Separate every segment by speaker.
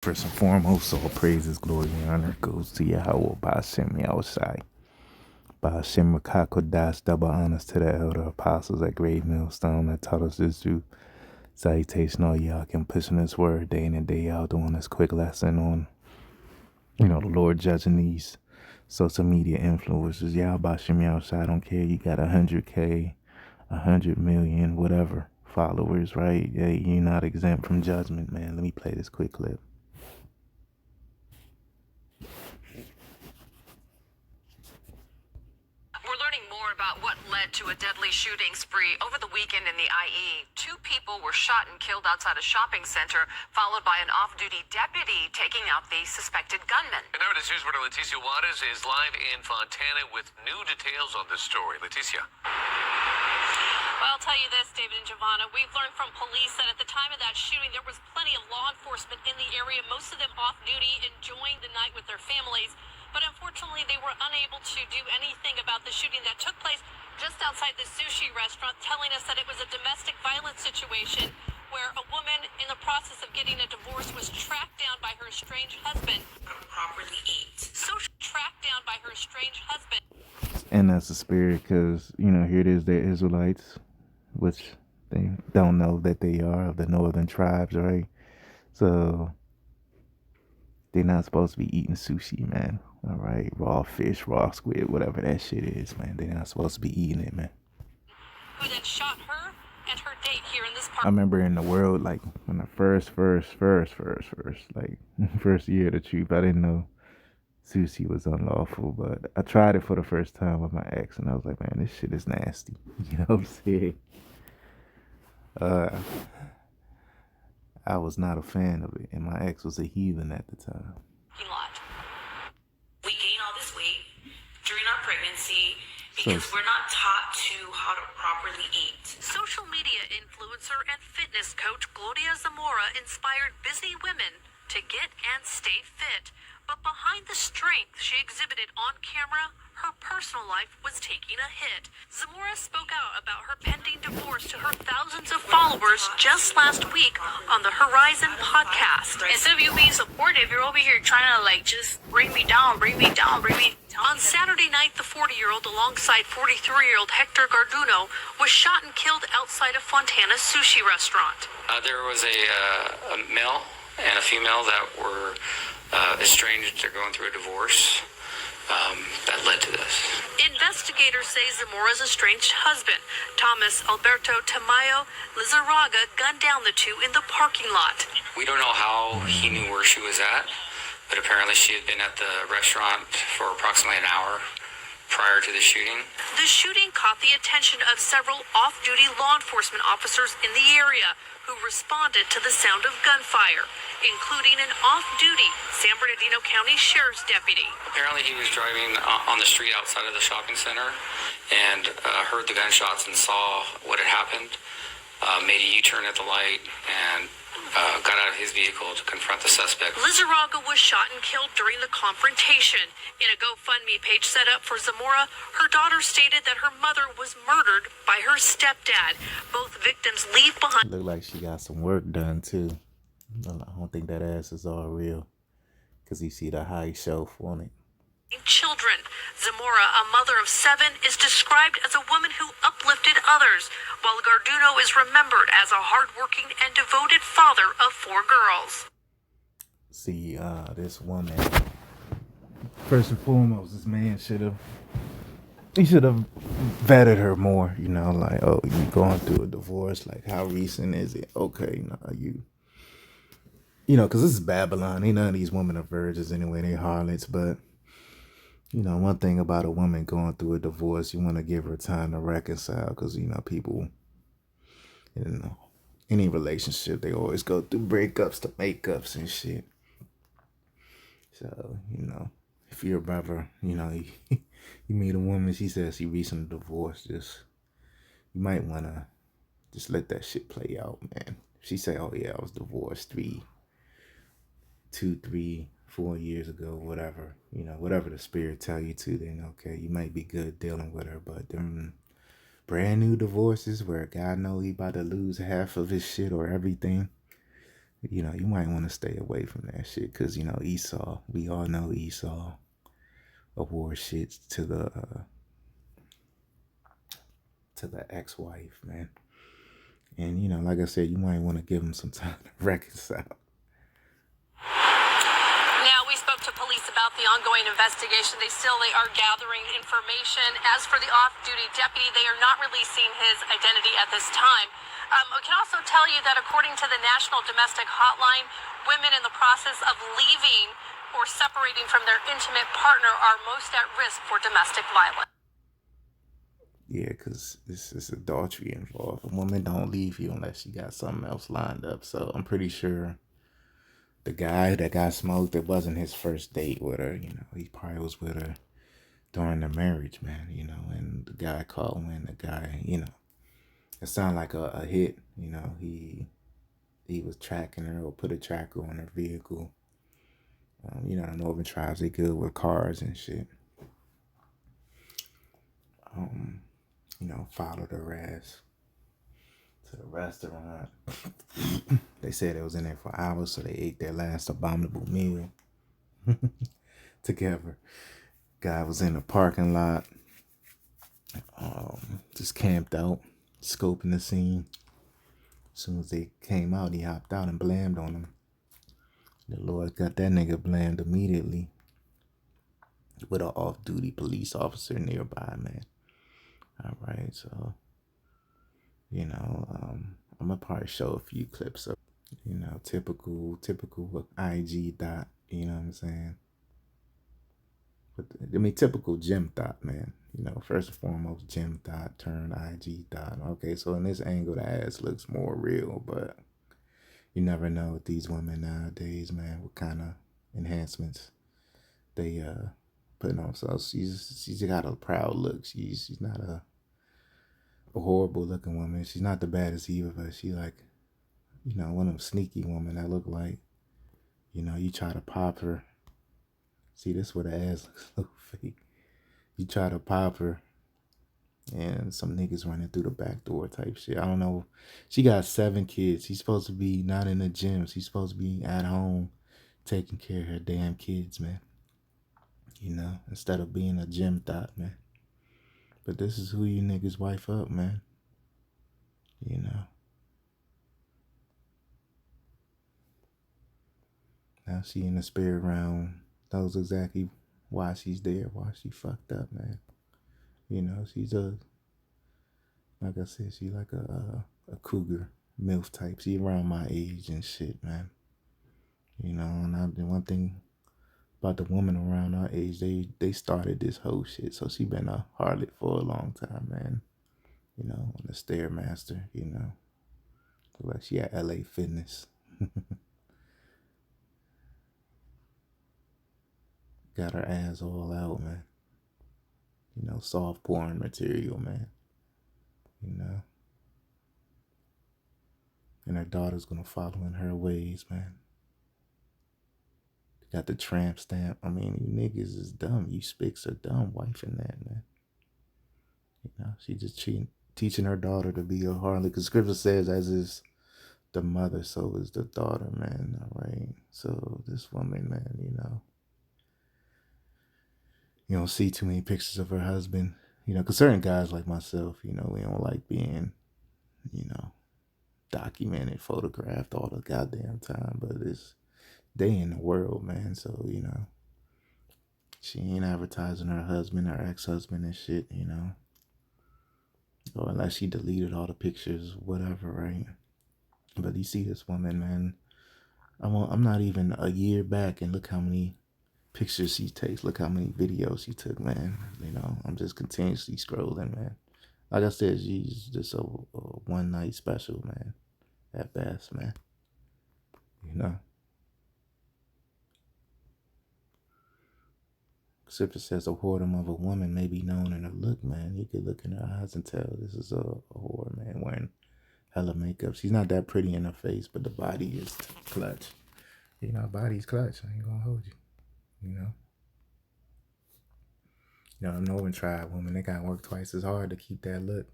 Speaker 1: First and foremost, all praises, glory, and honor goes to Yahweh, Ba'ashem Yahushai. Ba'ashem Rakakodas, double honors to the elder apostles at Great Millstone that taught us this truth. Salutation, all y'all can pushing this word day in and day out, doing this quick lesson on, the Lord judging these social media influencers. Y'all, Ba'ashem Yahushai, I don't care, you got 100K, 100 million, whatever, followers, right? Yeah, you're not exempt from judgment, man. Let me play this quick clip.
Speaker 2: We're learning more about what led to a deadly shooting spree over the weekend in the IE. 2 people were shot and killed outside a shopping center, followed by an off-duty deputy taking out the suspected gunman.
Speaker 3: And now this news reporter Leticia Juarez is live in Fontana with new details on this story. Leticia.
Speaker 4: Well, I'll tell you this, David and Giovanna. We've learned from police that at the time of that shooting, there was plenty of law enforcement in the area, most of them off duty, enjoying the night with their families. But unfortunately, they were unable to do anything about the shooting that took place just outside the sushi restaurant, telling us that it was a domestic violence situation where a woman in the process of getting a divorce was tracked down by her estranged husband. Properly ate. So tracked down by her estranged husband.
Speaker 1: And that's the spirit, because, here it is, they're Israelites, which they don't know that they are, of the northern tribes, right? So they're not supposed to be eating sushi, man. All right, raw fish, raw squid, whatever that shit is, man. They're not supposed to be eating it, man.
Speaker 4: Who then shot her and her date here in this
Speaker 1: I
Speaker 4: park.
Speaker 1: remember in the world, like, when the first year of the truth, I didn't know sushi was unlawful, but I tried it for the first time with my ex, and I was like, man, this shit is nasty. You know what I'm saying? I was not a fan of it, and my ex was a heathen at the time.
Speaker 4: Lot.
Speaker 5: We gain all this weight during our pregnancy because we're not taught how to properly eat.
Speaker 2: Social media influencer and fitness coach Gloria Zamora inspired busy women to get and stay fit. But behind the strength she exhibited on camera, her personal life was taking a hit. Zamora spoke out about her pending divorce to her thousands of followers just last week on the Horizon podcast.
Speaker 4: Instead of you being supportive, you're over here trying to just bring me down.
Speaker 2: On Saturday night, the 40-year-old alongside 43-year-old Hector Garduno was shot and killed outside a Fontana sushi restaurant.
Speaker 6: There was a male and a female that were estranged. They're going through a divorce. That led to this.
Speaker 2: Investigators say Zamora's estranged husband, Thomas Alberto Tamayo Lizarraga, gunned down the two in the parking lot.
Speaker 6: We don't know how he knew where she was at, but apparently she had been at the restaurant for approximately an hour prior to the shooting.
Speaker 2: The shooting caught the attention of several off-duty law enforcement officers in the area who responded to the sound of gunfire, including an off-duty San Bernardino County Sheriff's deputy.
Speaker 6: Apparently he was driving on the street outside of the shopping center and heard the gunshots and saw what had happened, made a U-turn at the light, and got out of his vehicle to confront the suspect.
Speaker 2: Lizarraga was shot and killed during the confrontation. In a GoFundMe page set up for Zamora, her daughter stated that her mother was murdered by her stepdad. Both victims leave behind.
Speaker 1: Look like she got some work done, too. I don't think that ass is all real, because you see the high shelf on it.
Speaker 2: Children. Zamora, a mother of 7, is described as a woman who uplifted others, while Garduno is remembered as a hardworking and devoted father of 4 girls.
Speaker 1: See, this woman, first and foremost, this man should have vetted her more, like, oh, you going through a divorce, like, how recent is it? Okay, because this is Babylon. Ain't none of these women are virgins anyway, they harlots, but one thing about a woman going through a divorce, you want to give her time to reconcile, because, people, any relationship, they always go through breakups to makeups and shit. So, if you're a brother, you meet a woman, she says she recently divorced, you might want to just let that shit play out, man. She say, oh yeah, I was divorced 2, 3, 4 years ago, whatever, whatever the spirit tell you to, then okay, you might be good dealing with her. But them brand new divorces where God know he about to lose half of his shit or everything, You know, you might want to stay away from that shit because, you know, Esau, we all know Esau award shit to the ex-wife, man. And, you know, like I said, you might want to give him some time to reconcile.
Speaker 4: Now, we spoke to police about the ongoing investigation. They are gathering information. As for the off-duty deputy, they are not releasing his identity at this time. We can also tell you that according to the National Domestic Hotline, women in the process of leaving or separating from their intimate partner are most at risk for domestic violence.
Speaker 1: Yeah, because this is adultery involved. A woman don't leave you unless she got something else lined up. So I'm pretty sure the guy that got smoked, it wasn't his first date with her. You know, he probably was with her during the marriage, man. You know, and the guy called when the guy, you know, it sounded like a hit. You know, he was tracking her or put a tracker on her vehicle. You know, the Northern tribes, they good with cars and shit. You know, followed her ass to the restaurant. They said it was in there for hours, so they ate their last abominable meal together. Guy was in the parking lot, just camped out, scoping the scene. As soon as they came out, he hopped out and blamed on them. The Lord got that nigga blamed immediately with an off-duty police officer nearby, man. All right, so, you know, I'm gonna probably show a few clips of, you know, typical IG dot, you know what I'm saying? But I mean, typical gym thought, man. You know, first and foremost, gym thought turned IG thought. Okay, so in this angle, the ass looks more real, but you never know with these women nowadays, man, what kind of enhancements they putting on. So she's got a proud look. She's not a horrible looking woman. She's not the baddest either, but she like, you know, one of them sneaky women that look like, you know, you try to pop her. See, this where the ass looks a little fake. You try to pop her, and some niggas running through the back door type shit. I don't know. She got 7 kids. She's supposed to be not in the gym. She's supposed to be at home taking care of her damn kids, man. You know, instead of being a gym thought, man. But this is who you niggas wife up, man. You know. Now she in the spirit realm. Knows exactly why she's there, why she fucked up, man. You know, she's like I said, she like a cougar, MILF type. She around my age and shit, man. You know, and the one thing about the woman around our age, they started this whole shit. So she been a harlot for a long time, man. You know, on the Stairmaster, you know. Like she at LA Fitness. Got her ass all out, man. You know, soft porn material, man. You know. And her daughter's gonna follow in her ways, man. Got the tramp stamp. I mean, you niggas is dumb. You spics are dumb wifing that, man. You know, she just teaching her daughter to be a harlot. Because scripture says, as is the mother, so is the daughter, man. All right. So this woman, man, you don't see too many pictures of her husband. You know, because certain guys like myself, you know, we don't like being, you know, documented, photographed all the goddamn time. But it's day in the world, man. So, you know, she ain't advertising her husband, her ex-husband and shit, you know. Or unless she deleted all the pictures, whatever, right? But you see this woman, man. I'm not even a year back, and look how many pictures she takes. Look how many videos she took, man. You know, I'm just continuously scrolling, man. Like I said, she's just a one night special, man. At best, man. You know. Scripture says a whoredom of a woman may be known in her look, man. You could look in her eyes and tell this is a whore, man, wearing hella makeup. She's not that pretty in her face, but the body is clutch. You know, body's clutch. I ain't gonna hold you. You know. You know, Northern tribe women, they gotta work twice as hard to keep that look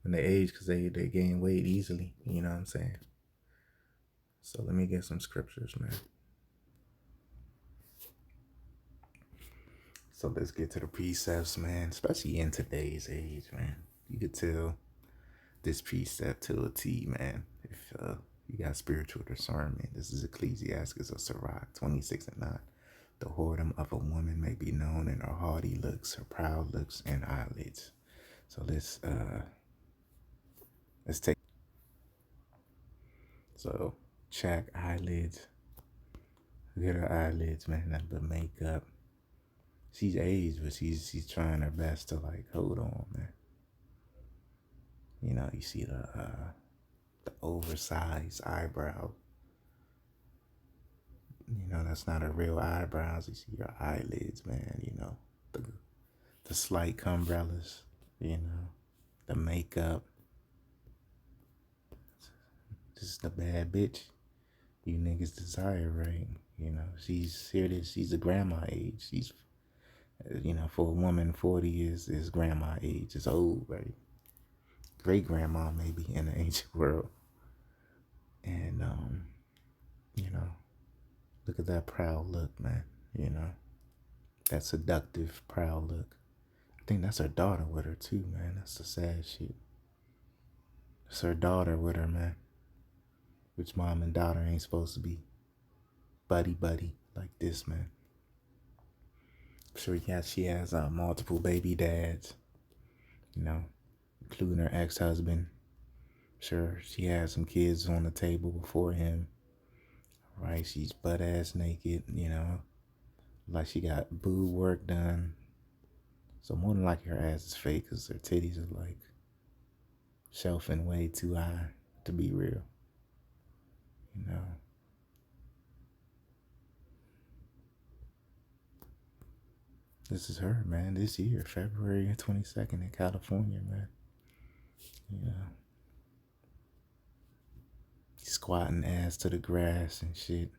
Speaker 1: when they age because they gain weight easily. You know what I'm saying? So let me get some scriptures, man. So let's get to the precepts, man. Especially in today's age, man. You could tell this precept to a T, man. If you got spiritual discernment, this is Ecclesiastes of Sirach 26:9. The whoredom of a woman may be known in her haughty looks, her proud looks, and eyelids. So let's take. So check eyelids. Look at her eyelids, man. That the makeup. She's aged, but she's trying her best to like hold on, man. You know, you see the oversized eyebrow. You know, that's not her real eyebrows. You see her eyelids, man. You know, the slight umbrellas. You know, the makeup. This is the bad bitch you niggas desire, right? You know, she's a grandma age. She's, you know, for a woman, 40 is grandma age. It's old, right? Great grandma maybe in the ancient world. And you know, look at that proud look, man. You know, that seductive, proud look. I think that's her daughter with her too, man. That's the sad shit. It's her daughter with her, man. Which mom and daughter ain't supposed to be buddy like this, man. I'm sure she has multiple baby dads, you know, including her ex-husband. I'm sure she has some kids on the table before him. Right? She's butt ass naked, you know, like she got boob work done. So more than likely her ass is fake because her titties are like shelving way too high to be real. You know. This is her, man. This year, February 22nd in California, man. You know. Squatting ass to the grass and shit.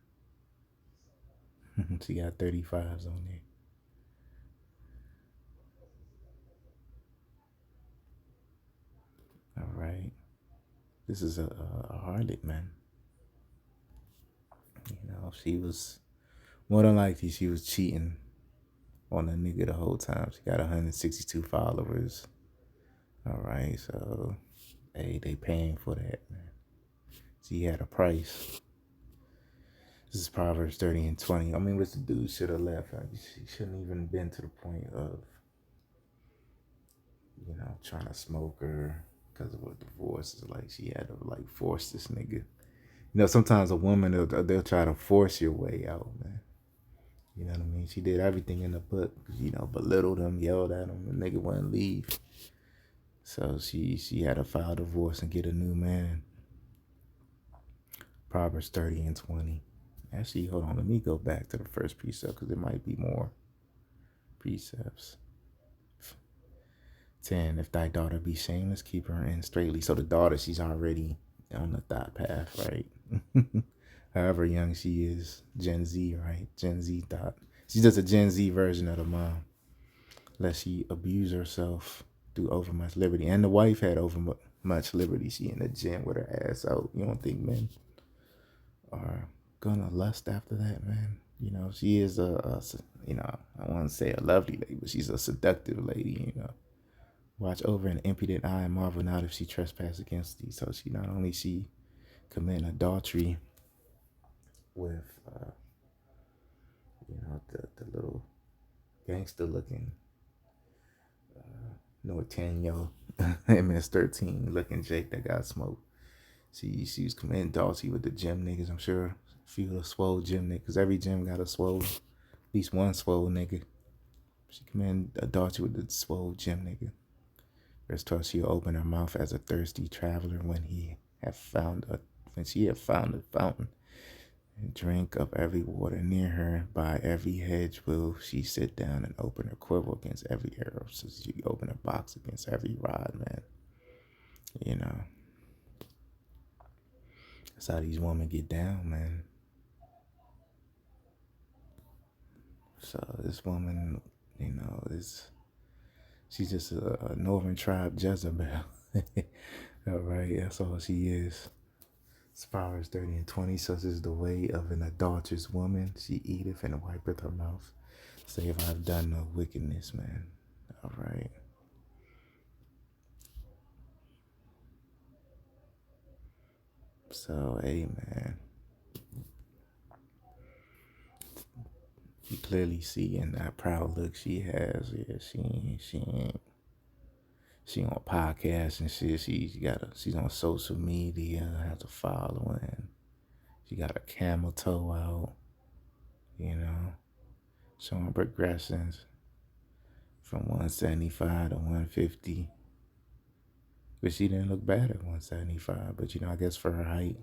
Speaker 1: She got 35s on there. All right. This is a harlot, man. You know, she was, more than likely, she was cheating on a nigga the whole time. She got 162 followers. All right, so, hey, they paying for that, man. She had a price. This is Proverbs 30:20. I mean, what the dude should have left. She shouldn't even been to the point of, you know, trying to smoke her because of what divorce is like. She had to like force this nigga. You know, sometimes a woman they'll try to force your way out, man. You know what I mean? She did everything in the book, you know, belittled him, yelled at him, the nigga wouldn't leave. So she had to file divorce and get a new man. Proverbs 30:20. Actually, hold on, let me go back to the first precept because there might be more precepts. 10. If thy daughter be shameless, keep her in straightly. So the daughter, she's already on the thought path, right? However young she is, Gen Z, right? Gen Z thought. She's just a Gen Z version of the mom. Lest she abuse herself through overmuch liberty. And the wife had overmuch liberty. She in the gym with her ass out. You don't think men are gonna lust after that, man? You know, she is you know, I want to say a lovely lady, but she's a seductive lady, you know. Watch over an impudent eye and marvel not if she trespass against thee. So she not only she committing adultery with, you know, the little gangster looking Nortenyo MS-13 looking Jake that got smoked. She was committing adultery with the gym niggas. I'm sure a few of the swole gym niggas. Cause every gym got a swole, at least one swole nigga. She committed adultery with the swole gym nigga. Verse 12, she'll open her mouth as a thirsty traveler when she had found a fountain, and drink of every water near her. By every hedge will she sit down and open her quiver against every arrow. So she open her box against every rod, man. You know. That's how these women get down, man. So this woman, you know, she's just a northern tribe Jezebel. All right, that's all she is. It's Proverbs 30 and 20. Such is the way of an adulterous woman. She eateth and wipeth her mouth. Say if I've done no wickedness, man. All right. So, hey, man. You clearly see in that proud look she has. Yeah, she on podcasts and shit. She's on social media, has a following. She got a camel toe out, you know, showing progressions from 175 to 150. But she didn't look bad at 175. But I guess for her height,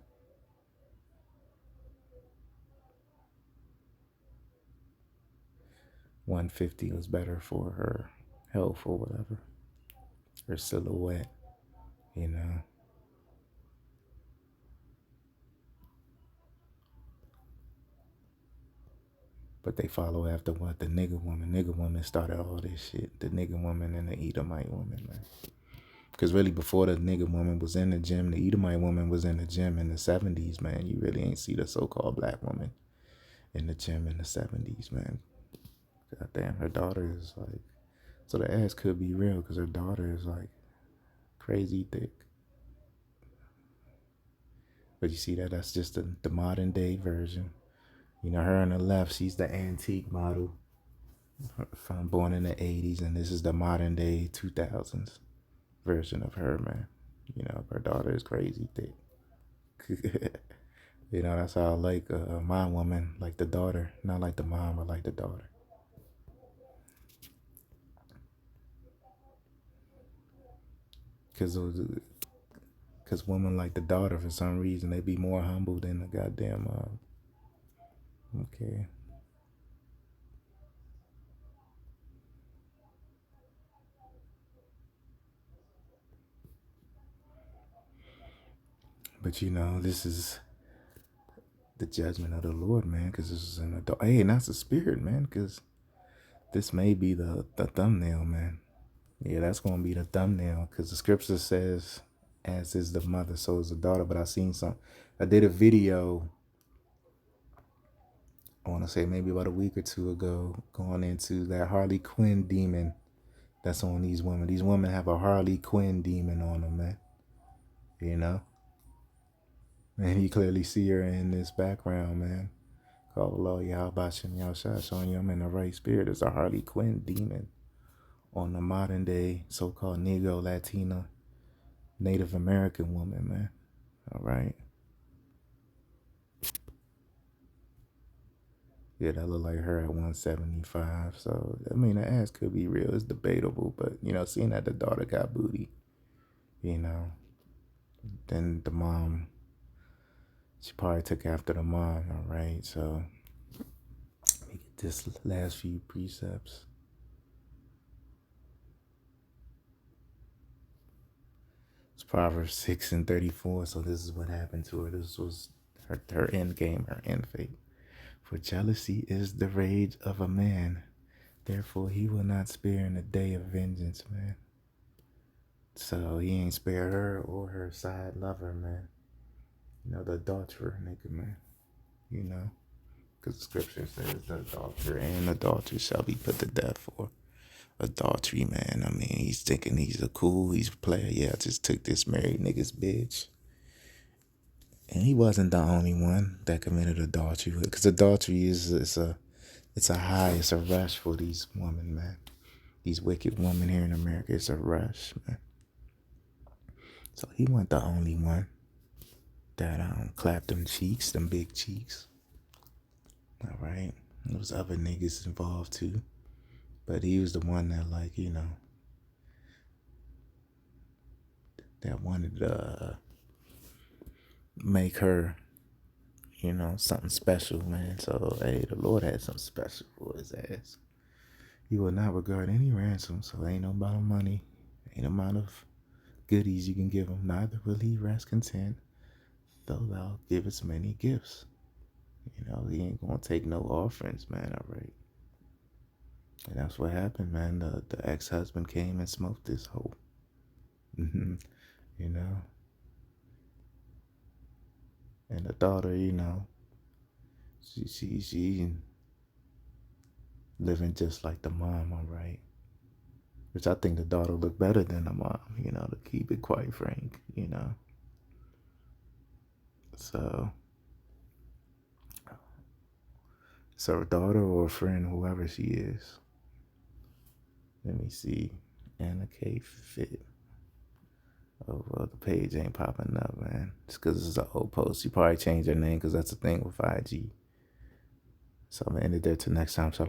Speaker 1: 150 was better for her health or whatever. Her silhouette, you know. But they follow after what? The nigga woman. Nigga woman started all this shit. The nigga woman and the Edomite woman, man. Because really, before the nigga woman was in the gym, the Edomite woman was in the gym in the 70s, man. You really ain't see the so-called black woman in the gym in the 70s, man. God damn, her daughter is like... So the ass could be real because her daughter is like crazy thick. But you see that's just the modern day version. Her on the left, she's the antique model. From born in the 80s, and this is the modern day 2000s version of her, man. Her daughter is crazy thick. That's how I like my woman, like the daughter. Not like the mom, but like the daughter. Because women like the daughter, for some reason, they be more humble than the goddamn mom. Okay. But this is the judgment of the Lord, man, because this is an adult. Hey, and that's the spirit, man, because this may be the thumbnail, man. Yeah, that's going to be the thumbnail, because the scripture says, as is the mother, so is the daughter. But I did a video, I want to say maybe about a week or two ago, going into that Harley Quinn demon that's on these women. These women have a Harley Quinn demon on them, man. And you clearly see her in this background, man. Called Law Yahweh Shem Yahshua, showing you I'm in the right spirit. It's a Harley Quinn demon on the modern day so-called Negro, Latina, Native American woman, man. All right. Yeah, that look like her at 175. So, the ass could be real. It's debatable. But, seeing that the daughter got booty, then the mom, she probably took after the mom, all right? So, let me get this last few precepts. It's Proverbs 6 and 34. So, this is what happened to her. This was her end game, her end fate. For jealousy is the rage of a man. Therefore, he will not spare in the day of vengeance, man. So he ain't spare her or her side lover, man. The adulterer, nigga, man. Because the scripture says the adulterer and adulterer shall be put to death for adultery, man. He's thinking he's a player. Yeah, I just took this married nigga's bitch. And he wasn't the only one that committed adultery. Because adultery is it's a rush for these women, man. These wicked women here in America. It's a rush, man. So he wasn't the only one that clapped them cheeks, them big cheeks. All right. There was other niggas involved too. But he was the one that that wanted to make her, something special, man. So, hey, the Lord had something special for his ass. He will not regard any ransom, so ain't no amount of money, ain't amount of goodies you can give him. Neither will he rest content, though thou givest many gifts. He ain't gonna take no offerings, man, all right? And that's what happened, man. The ex-husband came and smoked this hoe. And the daughter, you know, she living just like the mom, all right. Which I think the daughter look better than the mom, you know, to keep it quite frank, you know. So it's her daughter or a friend, whoever she is. Let me see. Anna K Fit. Oh, well, the page ain't popping up, man. It's because it's an old post. She probably changed her name because that's the thing with IG. So I'm going to end it there till next time. So